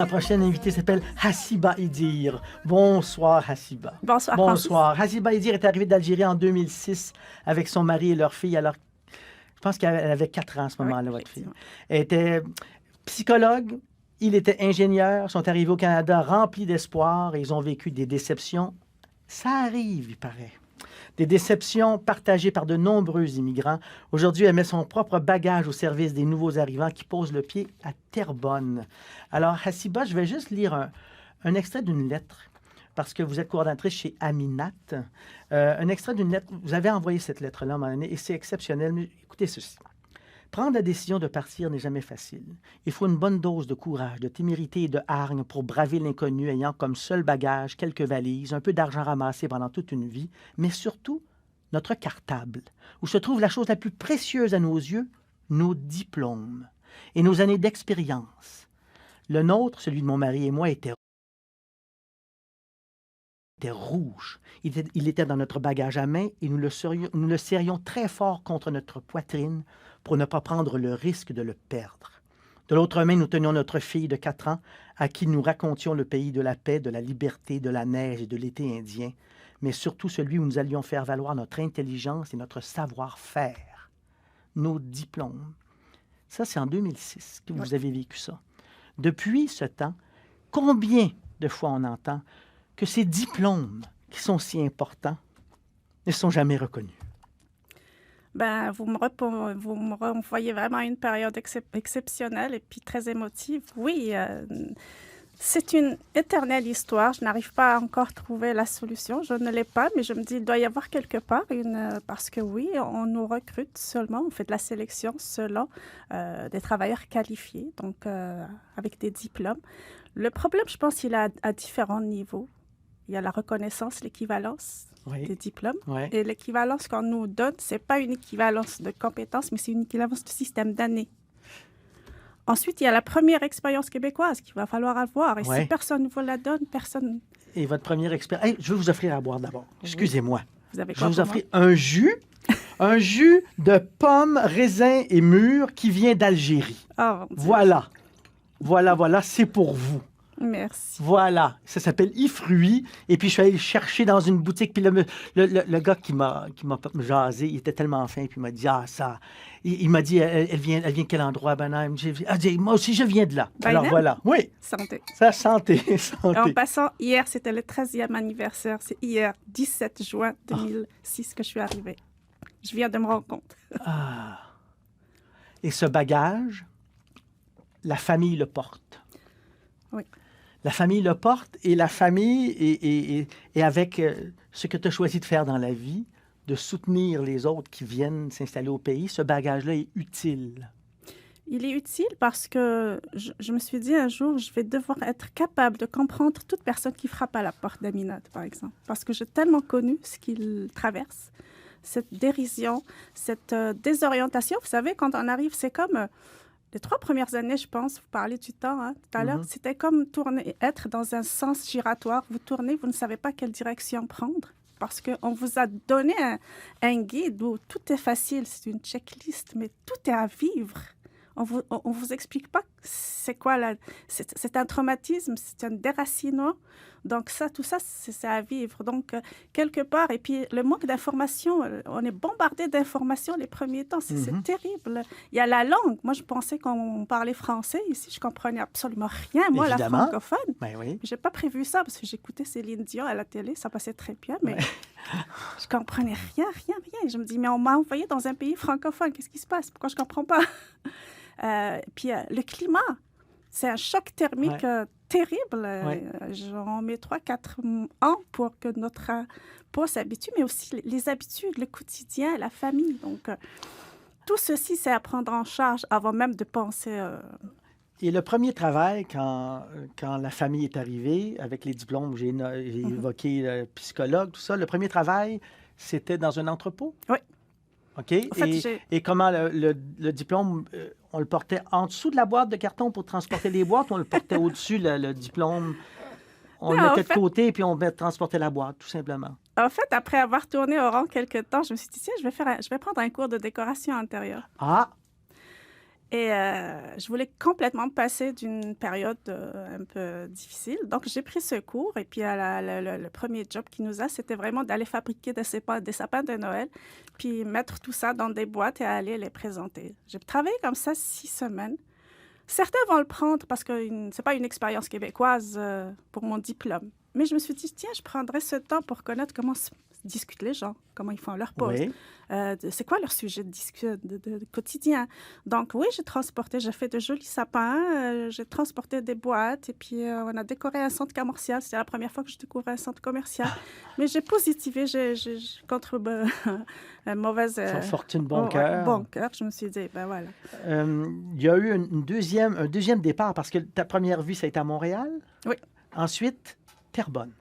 La prochaine invitée s'appelle Hassiba Idir. Bonsoir, Hassiba. Bonsoir, Bonsoir. Hassiba Idir est arrivée d'Algérie en 2006 avec son mari et leur fille. Alors, je pense qu'elle avait 4 ans à ce Oui, moment-là, votre fille. effectivement. Elle était psychologue, il était ingénieur, sont arrivés au Canada remplis d'espoir et ils ont vécu des déceptions. Ça arrive, il paraît. Des déceptions partagées par de nombreux immigrants. Aujourd'hui, elle met son propre bagage au service des nouveaux arrivants qui posent le pied à Terrebonne. Alors, Hassiba, je vais juste lire un extrait d'une lettre, parce que vous êtes coordonnatrice chez Aminat. Un extrait d'une lettre, vous avez envoyé cette lettre-là à un moment donné, et c'est exceptionnel. Mais écoutez ceci. Prendre la décision de partir n'est jamais facile. Il faut une bonne dose de courage, de témérité et de hargne pour braver l'inconnu ayant comme seul bagage quelques valises, un peu d'argent ramassé pendant toute une vie, mais surtout notre cartable, où se trouve la chose la plus précieuse à nos yeux, nos diplômes et nos années d'expérience. Le nôtre, celui de mon mari et moi, était rouge. Il était dans notre bagage à main et nous le serrions très fort contre notre poitrine pour ne pas prendre le risque de le perdre. De l'autre main, nous tenions notre fille de 4 ans à qui nous racontions le pays de la paix, de la liberté, de la neige et de l'été indien, mais surtout celui où nous allions faire valoir notre intelligence et notre savoir-faire, nos diplômes. Ça, c'est en 2006 que vous avez vécu ça. Depuis ce temps, combien de fois on entend que ces diplômes qui sont si importants ne sont jamais reconnus? Ben, vous me renvoyez vraiment à une période exceptionnelle et puis très émotive. Oui, c'est une éternelle histoire. Je n'arrive pas à encore trouver la solution. Je ne l'ai pas, mais je me dis, il doit y avoir quelque part parce que oui, on nous recrute seulement, on fait de la sélection selon des travailleurs qualifiés, donc avec des diplômes. Le problème, je pense, il est à différents niveaux. Il y a la reconnaissance, l'équivalence des diplômes. Oui. Et l'équivalence qu'on nous donne, ce n'est pas une équivalence de compétences, mais c'est une équivalence de système d'années. Ensuite, il y a la première expérience québécoise qu'il va falloir avoir. Et si personne ne vous la donne, personne... Et votre première expérience... Hey, je vais vous offrir à boire d'abord. Excusez-moi. Vous avez Je quoi vais vous pour offrir un jus. Un jus de pommes, raisins et mûres qui vient d'Algérie. Oh, mon Dieu. Voilà. Voilà, c'est pour vous. Merci. Voilà, ça s'appelle iFruits. Et puis, je suis allé le chercher dans une boutique. Puis le gars qui m'a jasé, il était tellement fin. Puis il m'a dit, ça... Il m'a dit, elle vient de quel endroit, Benham? J'ai dit, moi aussi, je viens de là. Benham? Alors, voilà. Oui. Santé. Ça, santé. En passant, hier, c'était le 13e anniversaire. C'est hier, 17 juin 2006, que je suis arrivée. Je viens de me rendre compte. Et ce bagage, la famille le porte. Oui. La famille le porte et la famille est avec ce que tu as choisi de faire dans la vie, de soutenir les autres qui viennent s'installer au pays. Ce bagage-là est utile. Il est utile parce que je me suis dit un jour, je vais devoir être capable de comprendre toute personne qui frappe à la porte d'Aminat, par exemple. Parce que j'ai tellement connu ce qu'il traverse, cette dérision, cette désorientation. Vous savez, quand on arrive, c'est comme... les 3 premières années, je pense, vous parlez du temps tout à l'heure, c'était comme être dans un sens giratoire. Vous tournez, vous ne savez pas quelle direction prendre parce qu'on vous a donné un guide où tout est facile, c'est une checklist, mais tout est à vivre. On vous explique pas c'est quoi c'est un traumatisme, c'est un déracinement. Donc tout ça, c'est à vivre. Donc, quelque part, et puis le manque d'informations, on est bombardé d'informations les premiers temps, c'est terrible. Il y a la langue. Moi, je pensais qu'on parlait français. Ici, je comprenais absolument rien. Moi, évidemment, la francophone, oui. J'ai pas prévu ça parce que j'écoutais Céline Dion à la télé, ça passait très bien, mais je comprenais rien. Je me dis, mais on m'a envoyé dans un pays francophone, qu'est-ce qui se passe? Pourquoi je comprends pas? Puis le climat, c'est un choc thermique terrible. On met 3-4 ans pour que notre peau s'habitue, mais aussi les habitudes, le quotidien, la famille. Donc, tout ceci, c'est à prendre en charge avant même de penser... Et le premier travail, quand la famille est arrivée, avec les diplômes, j'ai évoqué le psychologue, tout ça, le premier travail, c'était dans un entrepôt? Oui. OK. En fait, et comment le diplôme, on le portait en dessous de la boîte de carton pour transporter les boîtes, ou on le portait au-dessus, le diplôme? On le mettait de côté et puis on transportait la boîte, tout simplement. En fait, après avoir tourné au rang quelques temps, je me suis dit, tiens, je vais prendre un cours de décoration intérieure. Ah! Et je voulais complètement passer d'une période un peu difficile. Donc, j'ai pris ce cours. Et puis, le premier job qui nous a, c'était vraiment d'aller fabriquer des sapins de Noël, puis mettre tout ça dans des boîtes et aller les présenter. J'ai travaillé comme ça 6 semaines. Certains vont le prendre parce que ce n'est pas une expérience québécoise pour mon diplôme. Mais je me suis dit, tiens, je prendrais ce temps pour connaître comment discutent les gens, comment ils font leur pause, Oui. c'est quoi leur sujet de quotidien. Donc oui, j'ai fait de jolis sapins, j'ai transporté des boîtes et puis on a décoré un centre commercial. C'était la première fois que je découvrais un centre commercial. Mais j'ai positivé, contre une mauvaise... Fortune, bon cœur. Bon cœur, je me suis dit, ben voilà. Il y a eu un deuxième départ parce que ta première vie, ça a été à Montréal. Oui. Ensuite, Terrebonne.